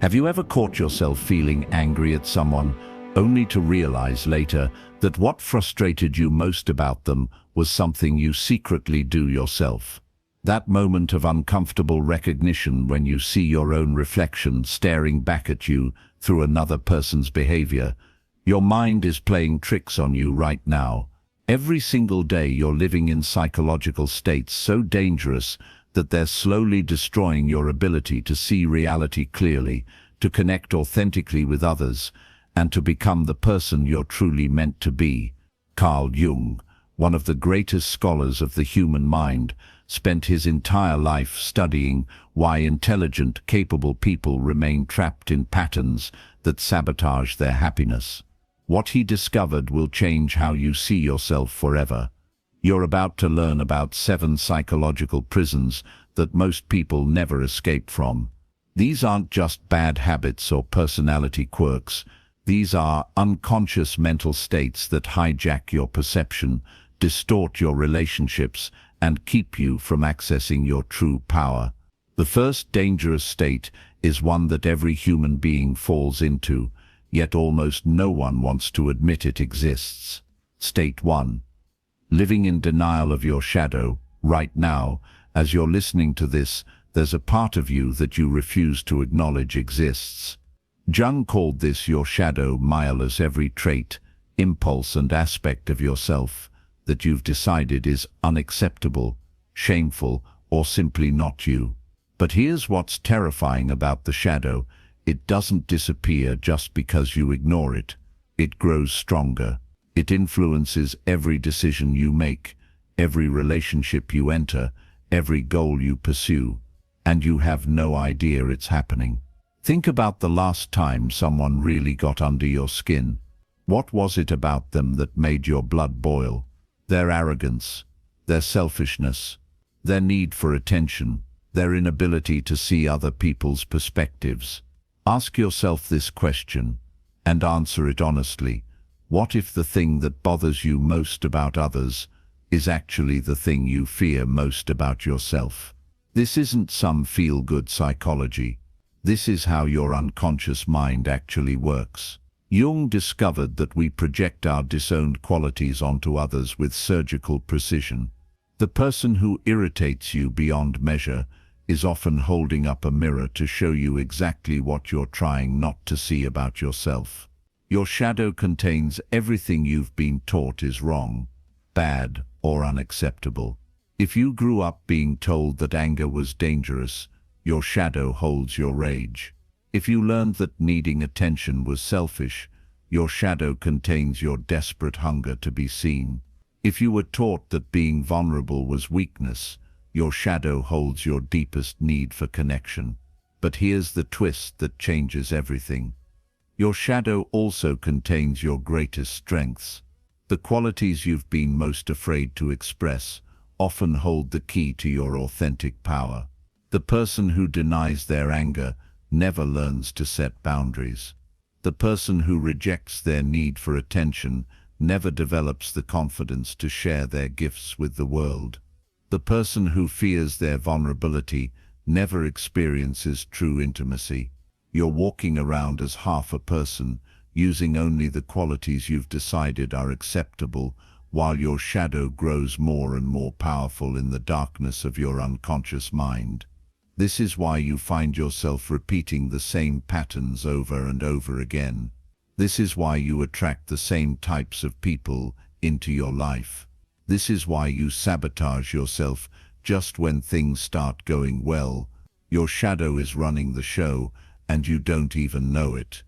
Have you ever caught yourself feeling angry at someone, only to realize later that what frustrated you most about them was something you secretly do yourself? That moment of uncomfortable recognition when you see your own reflection staring back at you through another person's behavior. Your mind is playing tricks on you right now. Every single day you're living in psychological states so dangerous that they're slowly destroying your ability to see reality clearly, to connect authentically with others, and to become the person you're truly meant to be. Carl Jung, one of the greatest scholars of the human mind, spent his entire life studying why intelligent, capable people remain trapped in patterns that sabotage their happiness. What he discovered will change how you see yourself forever. You're about to learn about 7 psychological prisons that most people never escape from. These aren't just bad habits or personality quirks. These are unconscious mental states that hijack your perception, distort your relationships, and keep you from accessing your true power. The first dangerous state is one that every human being falls into, yet almost no one wants to admit it exists. State 1. Living in denial of your shadow. Right now, as you're listening to this, there's a part of you that you refuse to acknowledge exists. Jung called this your shadow, mirrors every trait, impulse and aspect of yourself that you've decided is unacceptable, shameful, or simply not you. But here's what's terrifying about the shadow. It doesn't disappear just because you ignore it. It grows stronger. It influences every decision you make, every relationship you enter, every goal you pursue, and you have no idea it's happening. Think about the last time someone really got under your skin. What was it about them that made your blood boil? Their arrogance, their selfishness, their need for attention, their inability to see other people's perspectives. Ask yourself this question, and answer it honestly. What if the thing that bothers you most about others is actually the thing you fear most about yourself? This isn't some feel-good psychology. This is how your unconscious mind actually works. Jung discovered that we project our disowned qualities onto others with surgical precision. The person who irritates you beyond measure is often holding up a mirror to show you exactly what you're trying not to see about yourself. Your shadow contains everything you've been taught is wrong, bad, or unacceptable. If you grew up being told that anger was dangerous, your shadow holds your rage. If you learned that needing attention was selfish, your shadow contains your desperate hunger to be seen. If you were taught that being vulnerable was weakness, your shadow holds your deepest need for connection. But here's the twist that changes everything. Your shadow also contains your greatest strengths. The qualities you've been most afraid to express often hold the key to your authentic power. The person who denies their anger never learns to set boundaries. The person who rejects their need for attention never develops the confidence to share their gifts with the world. The person who fears their vulnerability never experiences true intimacy. You're walking around as half a person, using only the qualities you've decided are acceptable, while your shadow grows more and more powerful in the darkness of your unconscious mind. This is why you find yourself repeating the same patterns over and over again. This is why you attract the same types of people into your life. This is why you sabotage yourself just when things start going well. Your shadow is running the show, and you don't even know it.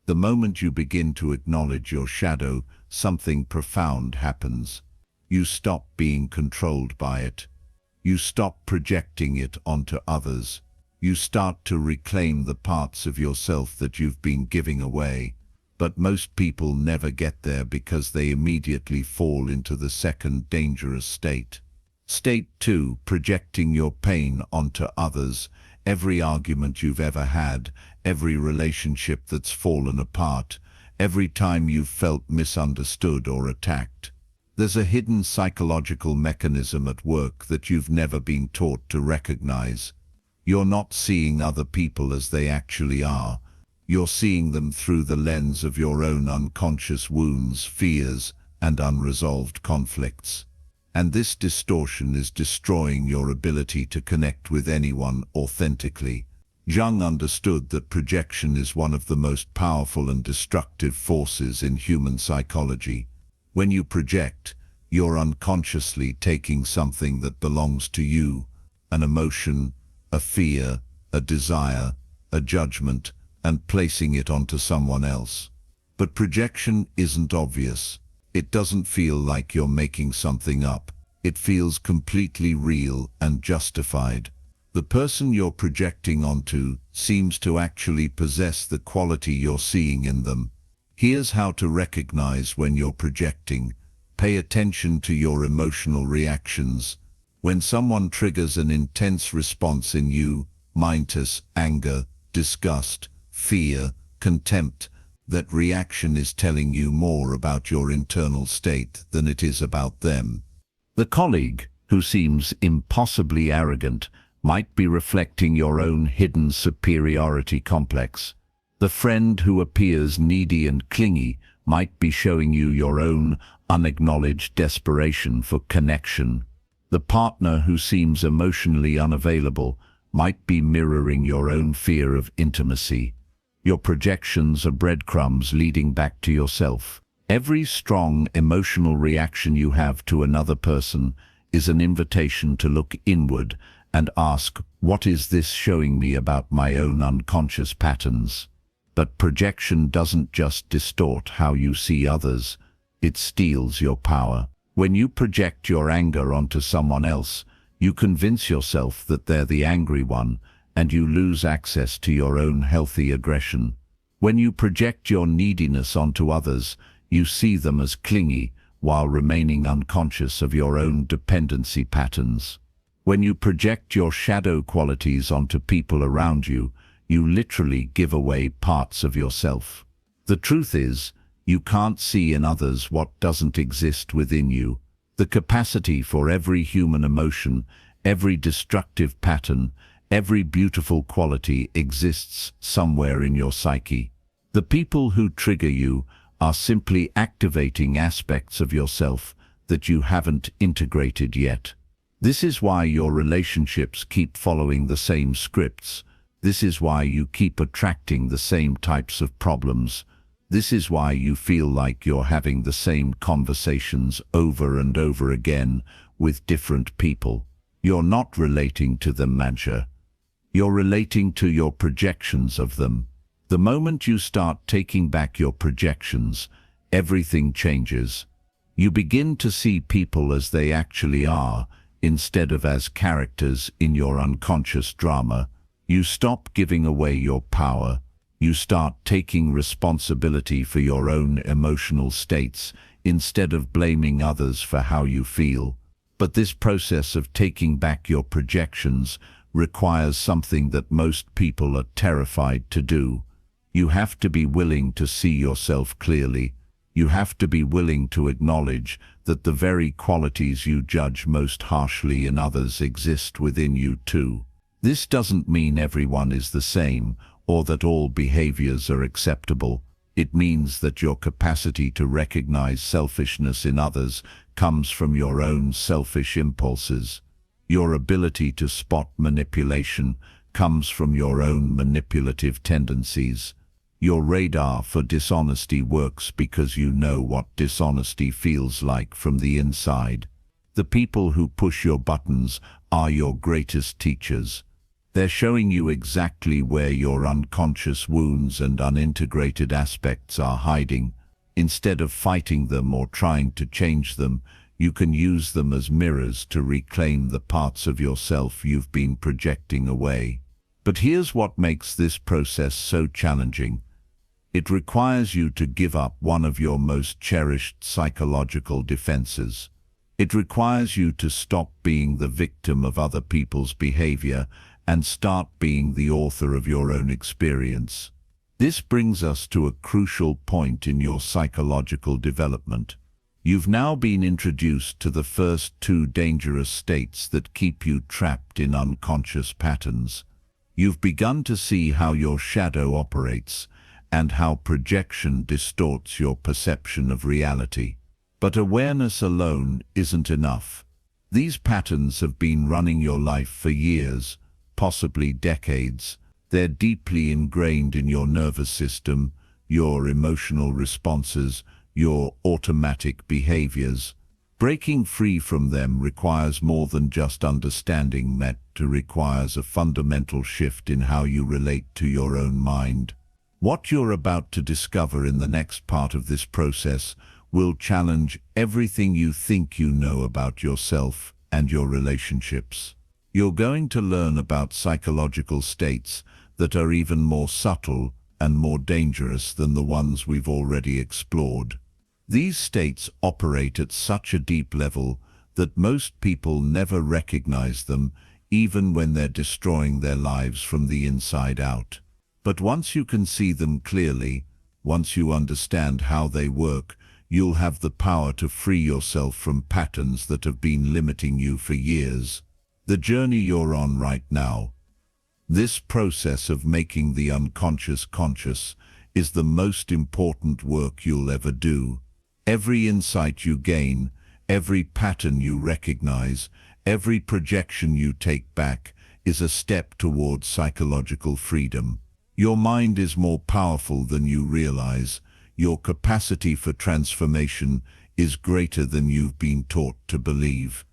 The moment you begin to acknowledge your shadow, something profound happens. You stop being controlled by it. You stop projecting it onto others. You start to reclaim the parts of yourself that you've been giving away. But most people never get there because they immediately fall into the second dangerous state. State 2, projecting your pain onto others. Every argument you've ever had, every relationship that's fallen apart, every time you've felt misunderstood or attacked. There's a hidden psychological mechanism at work that you've never been taught to recognize. You're not seeing other people as they actually are. You're seeing them through the lens of your own unconscious wounds, fears, and unresolved conflicts. And this distortion is destroying your ability to connect with anyone authentically. Jung understood that projection is one of the most powerful and destructive forces in human psychology. When you project, you're unconsciously taking something that belongs to you, an emotion, a fear, a desire, a judgment, and placing it onto someone else. But projection isn't obvious. It doesn't feel like you're making something up. It feels completely real and justified. The person you're projecting onto seems to actually possess the quality you're seeing in them. Here's how to recognize when you're projecting. Pay attention to your emotional reactions. When someone triggers an intense response in you, minus anger, disgust, fear, contempt, that reaction is telling you more about your internal state than it is about them. The colleague, who seems impossibly arrogant, might be reflecting your own hidden superiority complex. The friend who appears needy and clingy might be showing you your own unacknowledged desperation for connection. The partner who seems emotionally unavailable might be mirroring your own fear of intimacy. Your projections are breadcrumbs leading back to yourself. Every strong emotional reaction you have to another person is an invitation to look inward and ask, what is this showing me about my own unconscious patterns? But projection doesn't just distort how you see others, it steals your power. When you project your anger onto someone else, you convince yourself that they're the angry one, and you lose access to your own healthy aggression. When you project your neediness onto others, you see them as clingy while remaining unconscious of your own dependency patterns. When you project your shadow qualities onto people around you, you literally give away parts of yourself. The truth is, you can't see in others what doesn't exist within you. The capacity for every human emotion, every destructive pattern, every beautiful quality exists somewhere in your psyche. The people who trigger you are simply activating aspects of yourself that you haven't integrated yet. This is why your relationships keep following the same scripts. This is why you keep attracting the same types of problems. This is why you feel like you're having the same conversations over and over again with different people. You're not relating to them, Mancha. You're relating to your projections of them. The moment you start taking back your projections, everything changes. You begin to see people as they actually are, instead of as characters in your unconscious drama. You stop giving away your power. You start taking responsibility for your own emotional states instead of blaming others for how you feel. But this process of taking back your projections requires something that most people are terrified to do. You have to be willing to see yourself clearly. You have to be willing to acknowledge that the very qualities you judge most harshly in others exist within you too. This doesn't mean everyone is the same or that all behaviors are acceptable. It means that your capacity to recognize selfishness in others comes from your own selfish impulses. Your ability to spot manipulation comes from your own manipulative tendencies. Your radar for dishonesty works because you know what dishonesty feels like from the inside. The people who push your buttons are your greatest teachers. They're showing you exactly where your unconscious wounds and unintegrated aspects are hiding. Instead of fighting them or trying to change them, you can use them as mirrors to reclaim the parts of yourself you've been projecting away. But here's what makes this process so challenging. It requires you to give up one of your most cherished psychological defenses. It requires you to stop being the victim of other people's behavior and start being the author of your own experience. This brings us to a crucial point in your psychological development. You've now been introduced to the first two dangerous states that keep you trapped in unconscious patterns. You've begun to see how your shadow operates and how projection distorts your perception of reality. But awareness alone isn't enough. These patterns have been running your life for years, possibly decades. They're deeply ingrained in your nervous system, your emotional responses, your automatic behaviors. Breaking free from them requires more than just understanding that. It requires a fundamental shift in how you relate to your own mind. What you're about to discover in the next part of this process will challenge everything you think you know about yourself and your relationships. You're going to learn about psychological states that are even more subtle and more dangerous than the ones we've already explored. These states operate at such a deep level that most people never recognize them, even when they're destroying their lives from the inside out. But once you can see them clearly, once you understand how they work, you'll have the power to free yourself from patterns that have been limiting you for years. The journey you're on right now, this process of making the unconscious conscious, is the most important work you'll ever do. Every insight you gain, every pattern you recognize, every projection you take back is a step towards psychological freedom. Your mind is more powerful than you realize. Your capacity for transformation is greater than you've been taught to believe.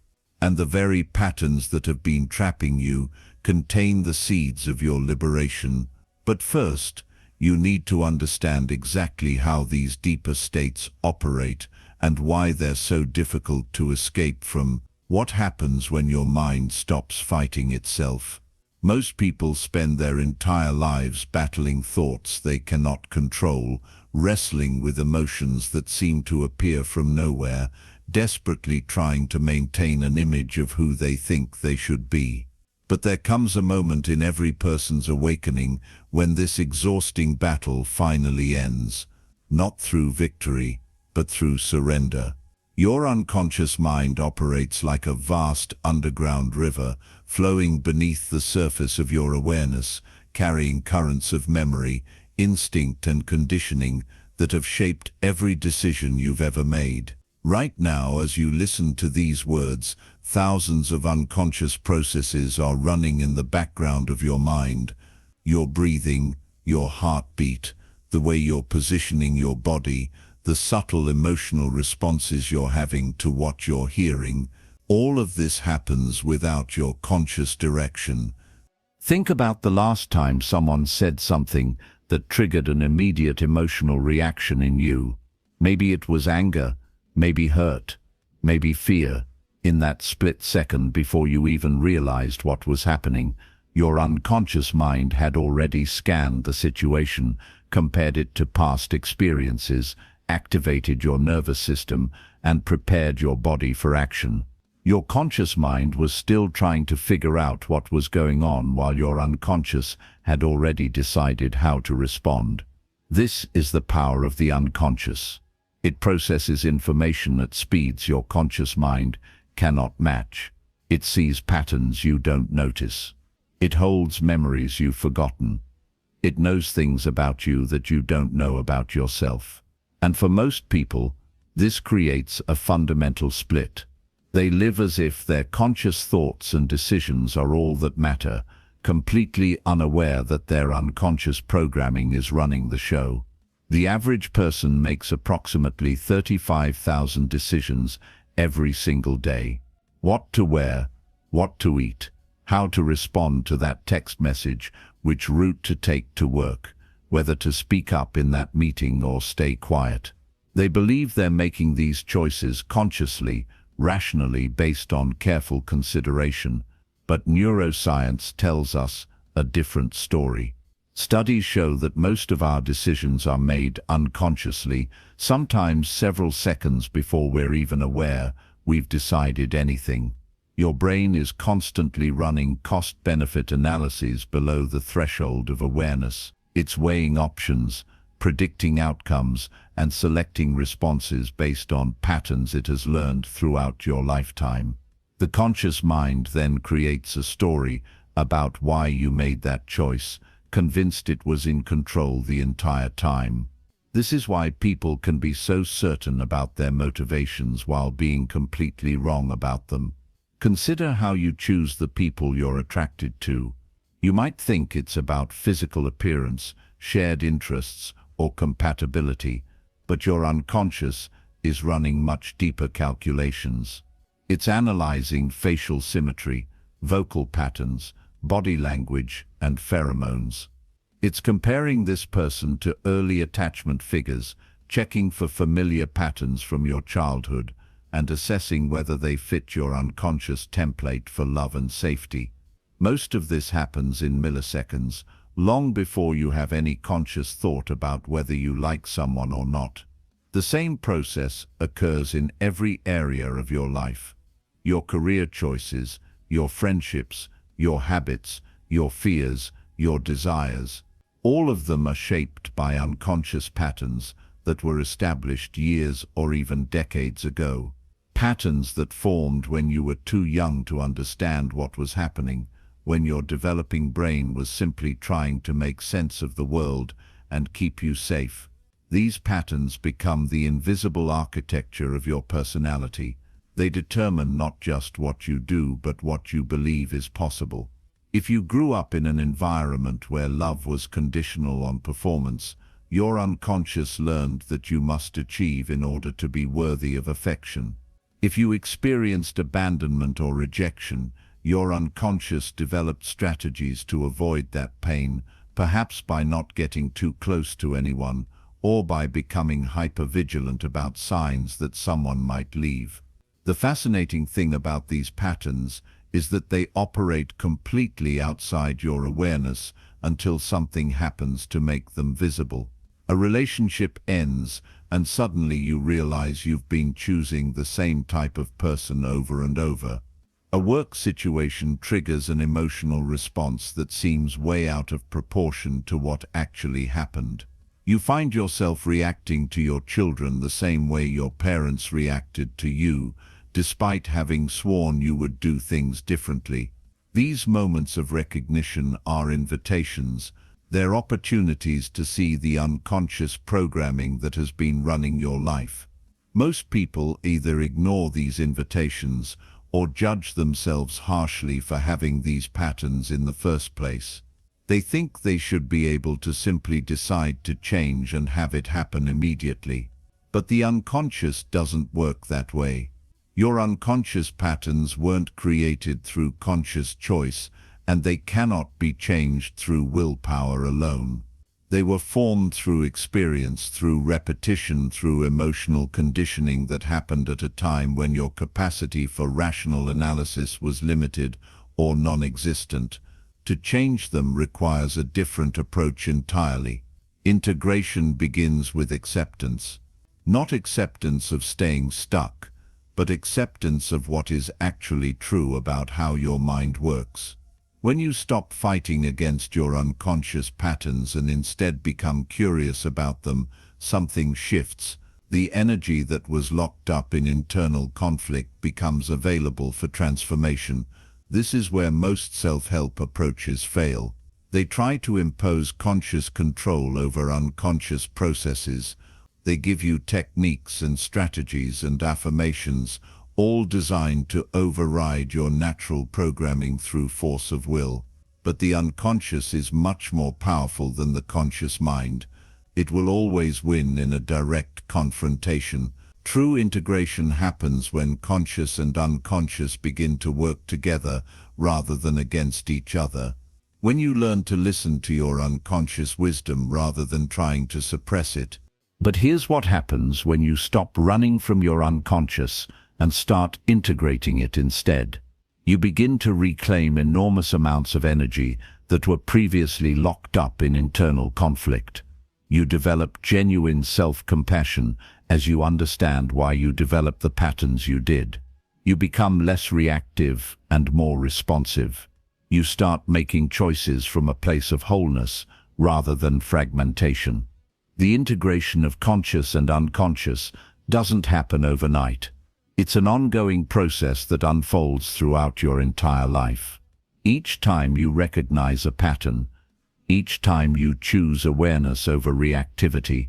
And the very patterns that have been trapping you contain the seeds of your liberation. But first, you need to understand exactly how these deeper states operate and why they're so difficult to escape from. What happens when your mind stops fighting itself? Most people spend their entire lives battling thoughts they cannot control, wrestling with emotions that seem to appear from nowhere, desperately trying to maintain an image of who they think they should be. But there comes a moment in every person's awakening when this exhausting battle finally ends, not through victory, but through surrender. Your unconscious mind operates like a vast underground river, flowing beneath the surface of your awareness, carrying currents of memory, instinct and conditioning that have shaped every decision you've ever made. Right now, as you listen to these words, thousands of unconscious processes are running in the background of your mind. Your breathing, your heartbeat, the way you're positioning your body, the subtle emotional responses you're having to what you're hearing, all of this happens without your conscious direction. Think about the last time someone said something that triggered an immediate emotional reaction in you. Maybe it was anger, maybe hurt, maybe fear. In that split second before you even realized what was happening, your unconscious mind had already scanned the situation, compared it to past experiences, activated your nervous system, and prepared your body for action. Your conscious mind was still trying to figure out what was going on while your unconscious had already decided how to respond. This is the power of the unconscious. It processes information at speeds your conscious mind cannot match. It sees patterns you don't notice. It holds memories you've forgotten. It knows things about you that you don't know about yourself. And for most people, this creates a fundamental split. They live as if their conscious thoughts and decisions are all that matter, completely unaware that their unconscious programming is running the show. The average person makes approximately 35,000 decisions every single day. What to wear, what to eat, how to respond to that text message, which route to take to work, whether to speak up in that meeting or stay quiet. They believe they're making these choices consciously, rationally, based on careful consideration. But neuroscience tells us a different story. Studies show that most of our decisions are made unconsciously, sometimes several seconds before we're even aware we've decided anything. Your brain is constantly running cost-benefit analyses below the threshold of awareness. It's weighing options, predicting outcomes, and selecting responses based on patterns it has learned throughout your lifetime. The conscious mind then creates a story, about why you made that choice, convinced it was in control the entire time. This is why people can be so certain about their motivations while being completely wrong about them. Consider how you choose the people you're attracted to. You might think it's about physical appearance, shared interests, or compatibility, but your unconscious is running much deeper calculations. It's analyzing facial symmetry, vocal patterns, body language, and pheromones. It's comparing this person to early attachment figures, checking for familiar patterns from your childhood, and assessing whether they fit your unconscious template for love and safety. Most of this happens in milliseconds, long before you have any conscious thought about whether you like someone or not. The same process occurs in every area of your life. Your career choices, your friendships, your habits, your fears, your desires. All of them are shaped by unconscious patterns that were established years or even decades ago. Patterns that formed when you were too young to understand what was happening, when your developing brain was simply trying to make sense of the world and keep you safe. These patterns become the invisible architecture of your personality. They determine not just what you do, but what you believe is possible. If you grew up in an environment where love was conditional on performance, your unconscious learned that you must achieve in order to be worthy of affection. If you experienced abandonment or rejection, your unconscious developed strategies to avoid that pain, perhaps by not getting too close to anyone, or by becoming hypervigilant about signs that someone might leave. The fascinating thing about these patterns is that they operate completely outside your awareness until something happens to make them visible. A relationship ends, and suddenly you realize you've been choosing the same type of person over and over. A work situation triggers an emotional response that seems way out of proportion to what actually happened. You find yourself reacting to your children the same way your parents reacted to you, despite having sworn you would do things differently. These moments of recognition are invitations. They're opportunities to see the unconscious programming that has been running your life. Most people either ignore these invitations or judge themselves harshly for having these patterns in the first place. They think they should be able to simply decide to change and have it happen immediately. But the unconscious doesn't work that way. Your unconscious patterns weren't created through conscious choice, and they cannot be changed through willpower alone. They were formed through experience, through repetition, through emotional conditioning that happened at a time when your capacity for rational analysis was limited or non-existent. To change them requires a different approach entirely. Integration begins with acceptance. Not acceptance of staying stuck, but acceptance of what is actually true about how your mind works. When you stop fighting against your unconscious patterns and instead become curious about them, something shifts. The energy that was locked up in internal conflict becomes available for transformation. This is where most self-help approaches fail. They try to impose conscious control over unconscious processes. They give you techniques and strategies and affirmations, all designed to override your natural programming through force of will. But the unconscious is much more powerful than the conscious mind. It will always win in a direct confrontation. True integration happens when conscious and unconscious begin to work together rather than against each other. When you learn to listen to your unconscious wisdom rather than trying to suppress it. But here's what happens when you stop running from your unconscious and start integrating it instead. You begin to reclaim enormous amounts of energy that were previously locked up in internal conflict. You develop genuine self-compassion as you understand why you developed the patterns you did. You become less reactive and more responsive. You start making choices from a place of wholeness rather than fragmentation. The integration of conscious and unconscious doesn't happen overnight. It's an ongoing process that unfolds throughout your entire life. Each time you recognize a pattern, each time you choose awareness over reactivity,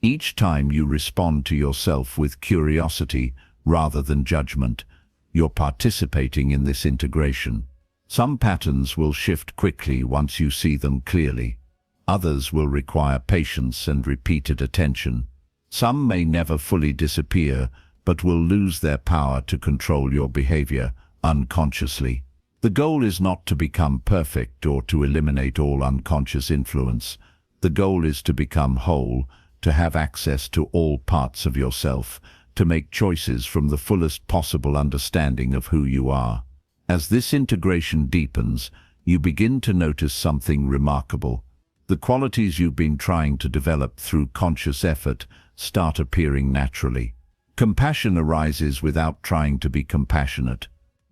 each time you respond to yourself with curiosity rather than judgment, you're participating in this integration. Some patterns will shift quickly once you see them clearly. Others will require patience and repeated attention. Some may never fully disappear, but will lose their power to control your behavior unconsciously. The goal is not to become perfect or to eliminate all unconscious influence. The goal is to become whole, to have access to all parts of yourself, to make choices from the fullest possible understanding of who you are. As this integration deepens, you begin to notice something remarkable. The qualities you've been trying to develop through conscious effort start appearing naturally. Compassion arises without trying to be compassionate.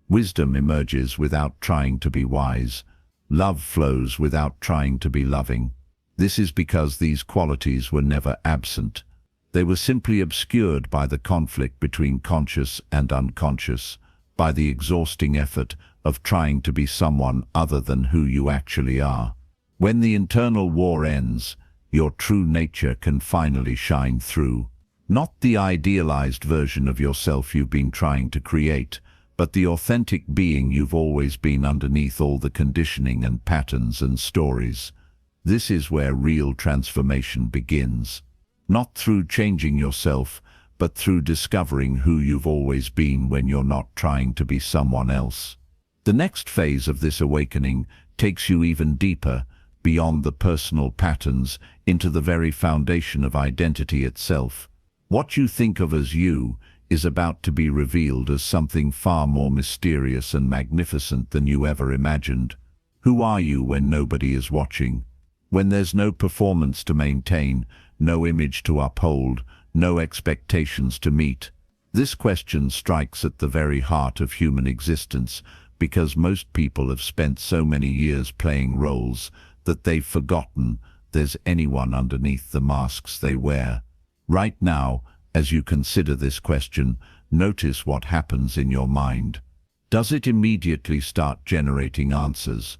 Wisdom emerges without trying to be wise. Love flows without trying to be loving. This is because these qualities were never absent. They were simply obscured by the conflict between conscious and unconscious, by the exhausting effort of trying to be someone other than who you actually are. When the internal war ends, your true nature can finally shine through. Not the idealized version of yourself you've been trying to create, but the authentic being you've always been underneath all the conditioning and patterns and stories. This is where real transformation begins. Not through changing yourself, but through discovering who you've always been when you're not trying to be someone else. The next phase of this awakening takes you even deeper, beyond the personal patterns, into the very foundation of identity itself. What you think of as you is about to be revealed as something far more mysterious and magnificent than you ever imagined. Who are you when nobody is watching? When there's no performance to maintain, no image to uphold, no expectations to meet? This question strikes at the very heart of human existence, because most people have spent so many years playing roles that they've forgotten there's anyone underneath the masks they wear. Right now, as you consider this question, notice what happens in your mind. Does it immediately start generating answers?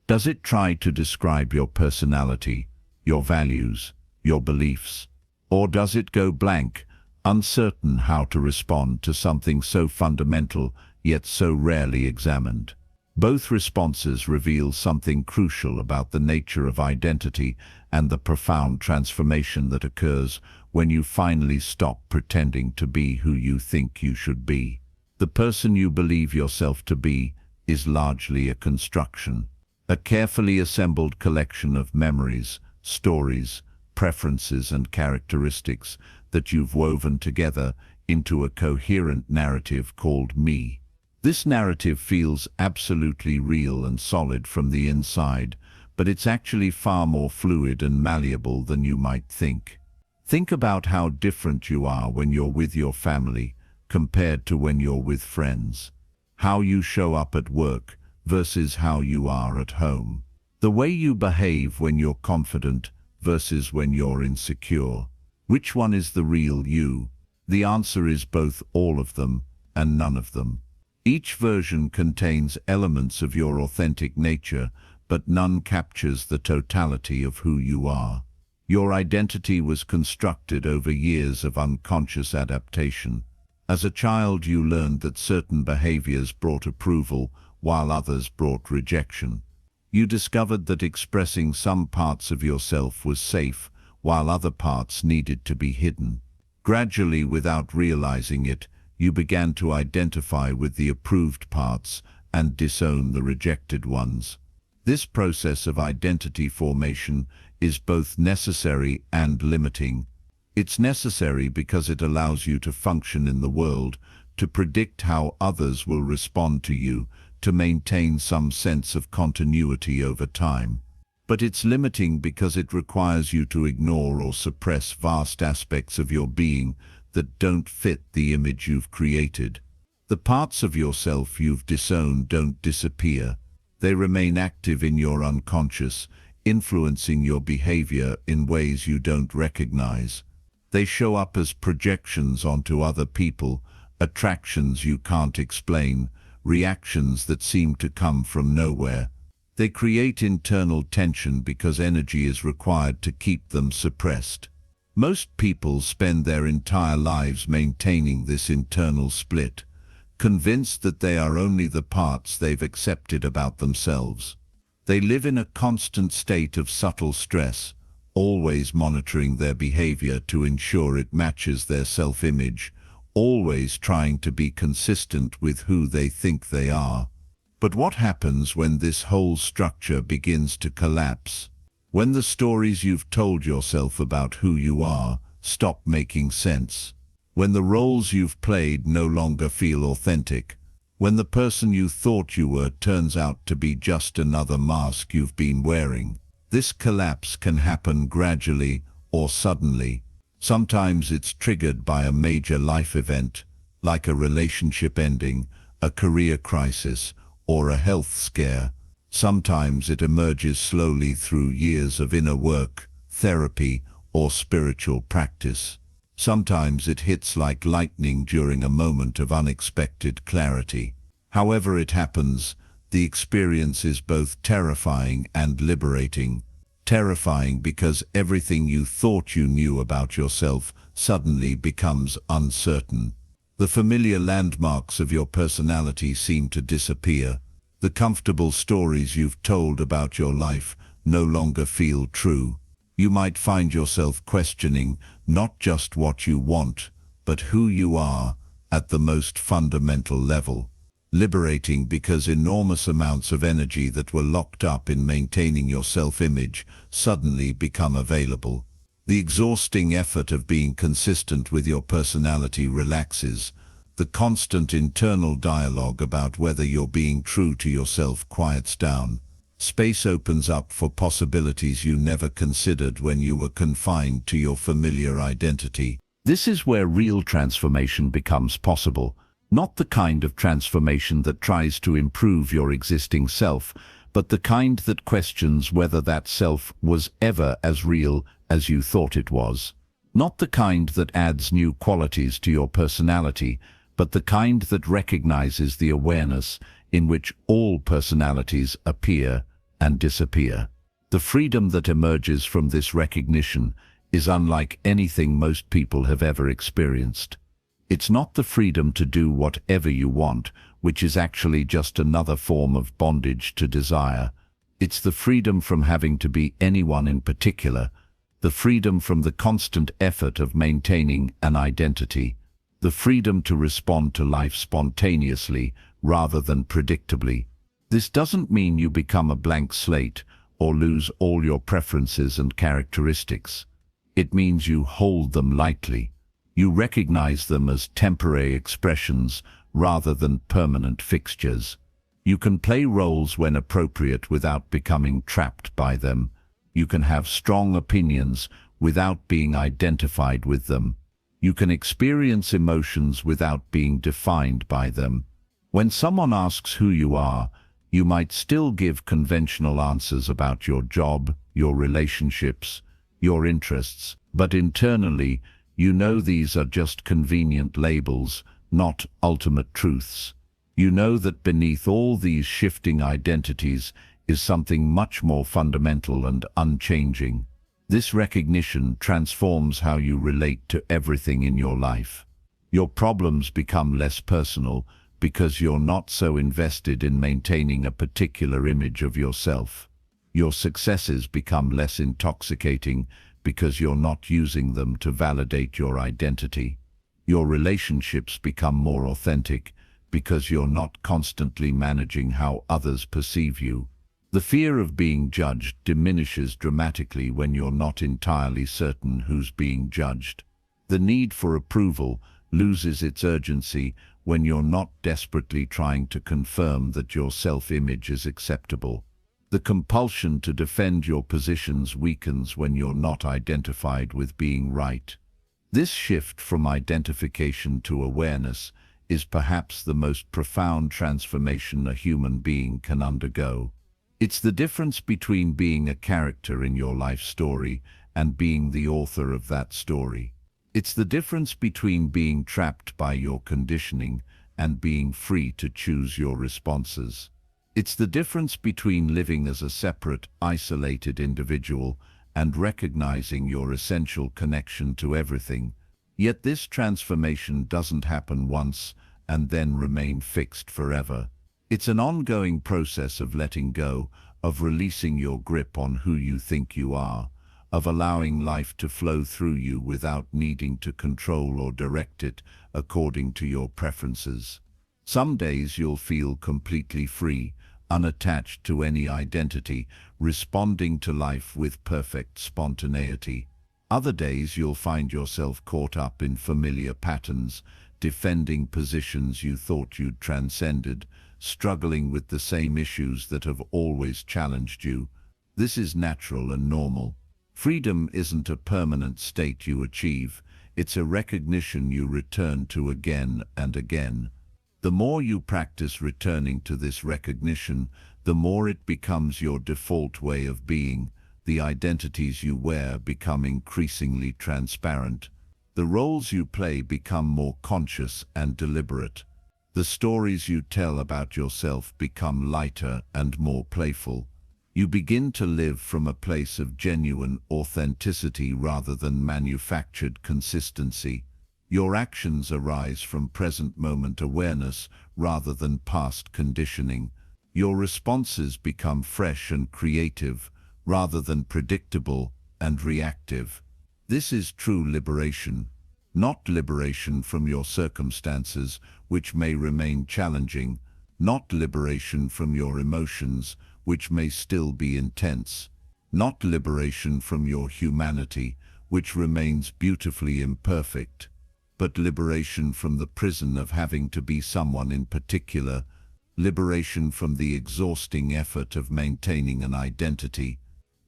Does it try to describe your personality, your values, your beliefs? Or does it go blank, uncertain how to respond to something so fundamental yet so rarely examined? Both responses reveal something crucial about the nature of identity and the profound transformation that occurs when you finally stop pretending to be who you think you should be. The person you believe yourself to be is largely a construction, a carefully assembled collection of memories, stories, preferences and characteristics that you've woven together into a coherent narrative called me. This narrative feels absolutely real and solid from the inside, but it's actually far more fluid and malleable than you might think. Think about how different you are when you're with your family compared to when you're with friends. How you show up at work versus how you are at home. The way you behave when you're confident versus when you're insecure. Which one is the real you? The answer is both all of them and none of them. Each version contains elements of your authentic nature, but none captures the totality of who you are. Your identity was constructed over years of unconscious adaptation. As a child, you learned that certain behaviors brought approval, while others brought rejection. You discovered that expressing some parts of yourself was safe, while other parts needed to be hidden. Gradually, without realizing it, you began to identify with the approved parts and disown the rejected ones. This process of identity formation is both necessary and limiting. It's necessary because it allows you to function in the world, to predict how others will respond to you, to maintain some sense of continuity over time. But it's limiting because it requires you to ignore or suppress vast aspects of your being that don't fit the image you've created. The parts of yourself you've disowned don't disappear. They remain active in your unconscious, influencing your behavior in ways you don't recognize. They show up as projections onto other people, attractions you can't explain, reactions that seem to come from nowhere. They create internal tension because energy is required to keep them suppressed. Most people spend their entire lives maintaining this internal split, convinced that they are only the parts they've accepted about themselves. They live in a constant state of subtle stress, always monitoring their behavior to ensure it matches their self-image, always trying to be consistent with who they think they are. But what happens when this whole structure begins to collapse? When the stories you've told yourself about who you are stop making sense? When the roles you've played no longer feel authentic? When the person you thought you were turns out to be just another mask you've been wearing? This collapse can happen gradually or suddenly. Sometimes it's triggered by a major life event, like a relationship ending, a career crisis, or a health scare. Sometimes it emerges slowly through years of inner work, therapy, or spiritual practice. Sometimes it hits like lightning during a moment of unexpected clarity. However it happens, the experience is both terrifying and liberating. Terrifying because everything you thought you knew about yourself suddenly becomes uncertain. The familiar landmarks of your personality seem to disappear. The comfortable stories you've told about your life no longer feel true. You might find yourself questioning not just what you want, but who you are at the most fundamental level. Liberating because enormous amounts of energy that were locked up in maintaining your self-image suddenly become available. The exhausting effort of being consistent with your personality relaxes. The constant internal dialogue about whether you're being true to yourself quiets down. Space opens up for possibilities you never considered when you were confined to your familiar identity. This is where real transformation becomes possible. Not the kind of transformation that tries to improve your existing self, but the kind that questions whether that self was ever as real as you thought it was. Not the kind that adds new qualities to your personality, but the kind that recognizes the awareness in which all personalities appear and disappear. The freedom that emerges from this recognition is unlike anything most people have ever experienced. It's not the freedom to do whatever you want, which is actually just another form of bondage to desire. It's the freedom from having to be anyone in particular, the freedom from the constant effort of maintaining an identity, the freedom to respond to life spontaneously rather than predictably. This doesn't mean you become a blank slate or lose all your preferences and characteristics. It means you hold them lightly. You recognize them as temporary expressions rather than permanent fixtures. You can play roles when appropriate without becoming trapped by them. You can have strong opinions without being identified with them. You can experience emotions without being defined by them. When someone asks who you are, you might still give conventional answers about your job, your relationships, your interests, but internally, you know these are just convenient labels, not ultimate truths. You know that beneath all these shifting identities is something much more fundamental and unchanging. This recognition transforms how you relate to everything in your life. Your problems become less personal because you're not so invested in maintaining a particular image of yourself. Your successes become less intoxicating because you're not using them to validate your identity. Your relationships become more authentic because you're not constantly managing how others perceive you. The fear of being judged diminishes dramatically when you're not entirely certain who's being judged. The need for approval loses its urgency when you're not desperately trying to confirm that your self-image is acceptable. The compulsion to defend your positions weakens when you're not identified with being right. This shift from identification to awareness is perhaps the most profound transformation a human being can undergo. It's the difference between being a character in your life story and being the author of that story. It's the difference between being trapped by your conditioning and being free to choose your responses. It's the difference between living as a separate, isolated individual and recognizing your essential connection to everything. Yet this transformation doesn't happen once and then remain fixed forever. It's an ongoing process of letting go, of releasing your grip on who you think you are, of allowing life to flow through you without needing to control or direct it according to your preferences. Some days you'll feel completely free, unattached to any identity, responding to life with perfect spontaneity. Other days you'll find yourself caught up in familiar patterns, defending positions you thought you'd transcended, struggling with the same issues that have always challenged you. This is natural and normal. Freedom isn't a permanent state you achieve, it's a recognition you return to again and again. The more you practice returning to this recognition, the more it becomes your default way of being. The identities you wear become increasingly transparent. The roles you play become more conscious and deliberate. The stories you tell about yourself become lighter and more playful. You begin to live from a place of genuine authenticity rather than manufactured consistency. Your actions arise from present moment awareness rather than past conditioning. Your responses become fresh and creative rather than predictable and reactive. This is true liberation. Not liberation from your circumstances, which may remain challenging, not liberation from your emotions, which may still be intense, not liberation from your humanity, which remains beautifully imperfect, but liberation from the prison of having to be someone in particular, liberation from the exhausting effort of maintaining an identity,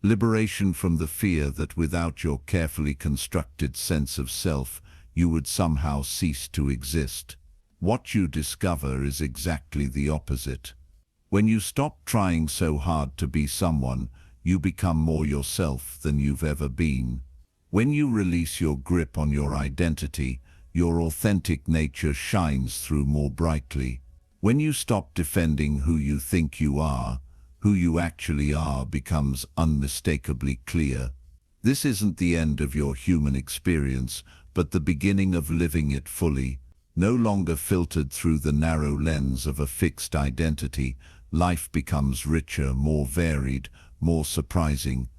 liberation from the fear that without your carefully constructed sense of self, you would somehow cease to exist. What you discover is exactly the opposite. When you stop trying so hard to be someone, you become more yourself than you've ever been. When you release your grip on your identity, your authentic nature shines through more brightly. When you stop defending who you think you are, who you actually are becomes unmistakably clear. This isn't the end of your human experience, but the beginning of living it fully. No longer filtered through the narrow lens of a fixed identity, life becomes richer, more varied, more surprising.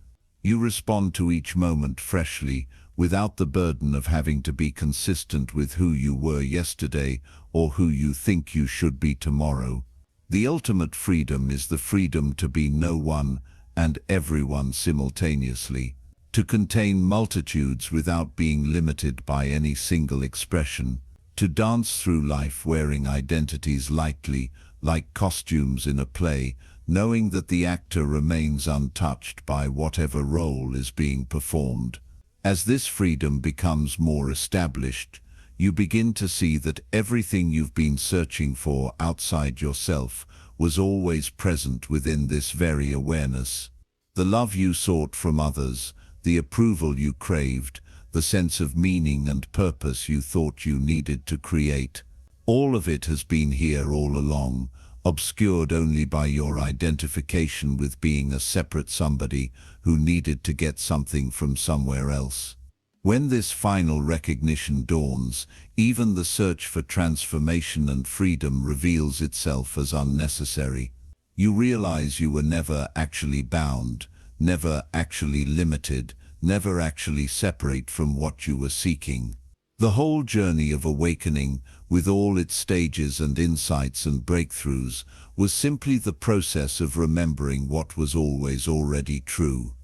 You respond to each moment freshly, without the burden of having to be consistent with who you were yesterday or who you think you should be tomorrow. The ultimate freedom is the freedom to be no one and everyone simultaneously, to contain multitudes without being limited by any single expression, to dance through life wearing identities lightly, like costumes in a play, knowing that the actor remains untouched by whatever role is being performed. As this freedom becomes more established, you begin to see that everything you've been searching for outside yourself was always present within this very awareness. The love you sought from others, the approval you craved, the sense of meaning and purpose you thought you needed to create, all of it has been here all along, obscured only by your identification with being a separate somebody who needed to get something from somewhere else. When this final recognition dawns, even the search for transformation and freedom reveals itself as unnecessary. You realize you were never actually bound, never actually limited, never actually separate from what you were seeking. The whole journey of awakening, with all its stages and insights and breakthroughs, was simply the process of remembering what was always already true.